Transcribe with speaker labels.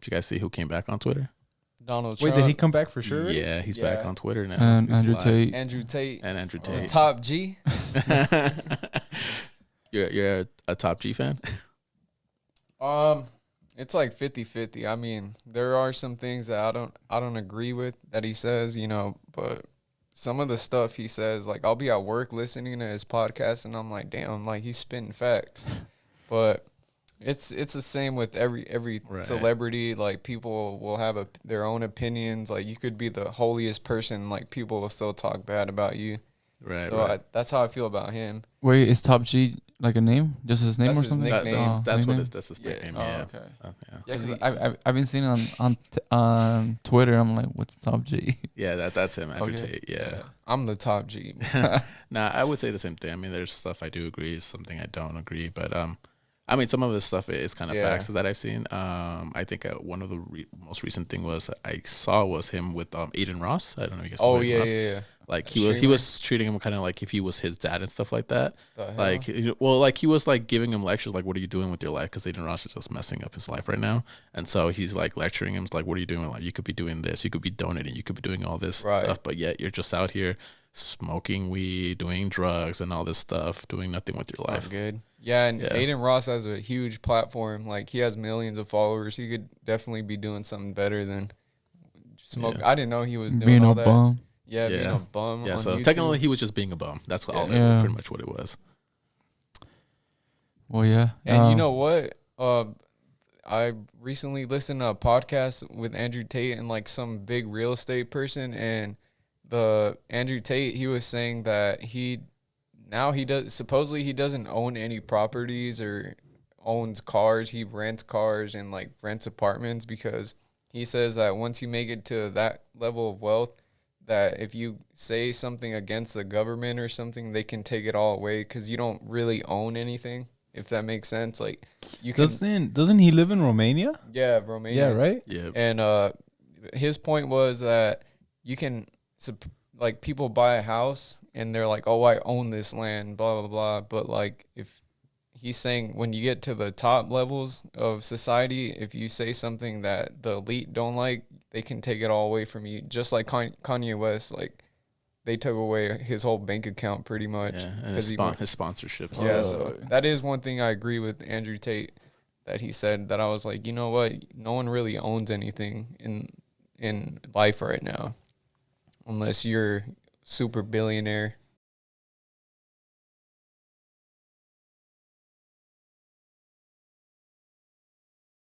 Speaker 1: Did you guys see who came back on Twitter?
Speaker 2: Donald
Speaker 3: Wait,
Speaker 2: Trump.
Speaker 3: did he come back for sure?
Speaker 1: Yeah, he's back on Twitter now.
Speaker 4: And
Speaker 1: He's
Speaker 4: Andrew
Speaker 1: live.
Speaker 4: Tate.
Speaker 2: Andrew Tate.
Speaker 1: And Andrew
Speaker 2: The
Speaker 1: Tate.
Speaker 2: top G.
Speaker 1: You're a top G fan?
Speaker 2: It's like 50-50. I mean, there are some things that I don't agree with that he says, you know, but some of the stuff he says, like I'll be at work listening to his podcast and I'm like, damn, like he's spitting facts. But it's the same with every
Speaker 1: Right.
Speaker 2: celebrity. Like people will have their own opinions. Like you could be the holiest person, like people will still talk bad about you.
Speaker 1: Right.
Speaker 2: So
Speaker 1: right.
Speaker 2: that's how I feel about him.
Speaker 4: Wait, is Top G like a name? Just his name
Speaker 2: That's
Speaker 4: or
Speaker 2: his
Speaker 4: something?
Speaker 2: nickname.
Speaker 1: That's
Speaker 4: nickname?
Speaker 1: that's his
Speaker 2: Yeah.
Speaker 1: nickname.
Speaker 2: Oh,
Speaker 1: Yeah.
Speaker 4: okay.
Speaker 1: Yeah.
Speaker 4: Yeah, 'cause
Speaker 2: he-
Speaker 4: I've been seeing it on Twitter. I'm like, what's Top G?
Speaker 1: Yeah, that's him, Andrew
Speaker 4: Okay.
Speaker 1: Tate. Yeah.
Speaker 2: I'm the top G.
Speaker 1: Nah, I would say the same thing. I mean, there's stuff I do agree, something I don't agree, but I mean, some of the stuff is kind of
Speaker 2: Yeah.
Speaker 1: facts that I've seen. I think one of the most recent thing I saw was him with Aiden Ross. I don't know if you guys know
Speaker 2: Oh
Speaker 1: Aiden
Speaker 2: yeah,
Speaker 1: Ross.
Speaker 2: yeah.
Speaker 1: Like
Speaker 2: A
Speaker 1: he
Speaker 2: streamer?
Speaker 1: was treating him kind of like if he was his dad and stuff like that.
Speaker 2: The hell?
Speaker 1: Like, well, like he was like giving him lectures, like, what are you doing with your life? Because Aiden Ross is just messing up his life right now. And so he's like lecturing him, like, what are you doing? Like, you could be doing this, you could be donating, you could be doing all this
Speaker 2: Right.
Speaker 1: stuff, but yet you're just out here smoking weed, doing drugs and all this stuff, doing nothing with your
Speaker 2: Not
Speaker 1: life.
Speaker 2: good. Yeah, and
Speaker 1: Yeah.
Speaker 2: Aiden Ross has a huge platform. Like he has millions of followers. He could definitely be doing something better than smoke.
Speaker 1: Yeah.
Speaker 2: I didn't know he was doing
Speaker 4: Being
Speaker 2: all
Speaker 4: a
Speaker 2: that.
Speaker 4: bum.
Speaker 2: Yeah, being
Speaker 1: Yeah.
Speaker 2: a bum.
Speaker 1: Yeah,
Speaker 2: on
Speaker 1: so
Speaker 2: YouTube.
Speaker 1: technically he was just being a bum. That's all
Speaker 4: Yeah.
Speaker 1: pretty much what it was.
Speaker 4: Well, yeah.
Speaker 2: And you know what? I recently listened to a podcast with Andrew Tate and like some big real estate person, and the Andrew Tate, he was saying that he doesn't own any properties or owns cars. He rents cars and like rents apartments because he says that once you make it to that level of wealth, that if you say something against the government or something, they can take it all away because you don't really own anything. If that makes sense, like you can.
Speaker 3: Doesn't he live in Romania?
Speaker 2: Yeah, Romania.
Speaker 3: Yeah, right.
Speaker 1: Yeah.
Speaker 2: And his point was that you can, like, people buy a house and they're like, oh, I own this land, blah, blah, blah. But, like, if he's saying when you get to the top levels of society, if you say something that the elite don't like, they can take it all away from you. Just like Kanye West, like, they took away his whole bank account pretty much.
Speaker 1: Yeah, and his sponsorships.
Speaker 2: Yeah, so that is one thing I agree with Andrew Tate that he said, that I was like, you know what? No one really owns anything in life right now unless you're super billionaire.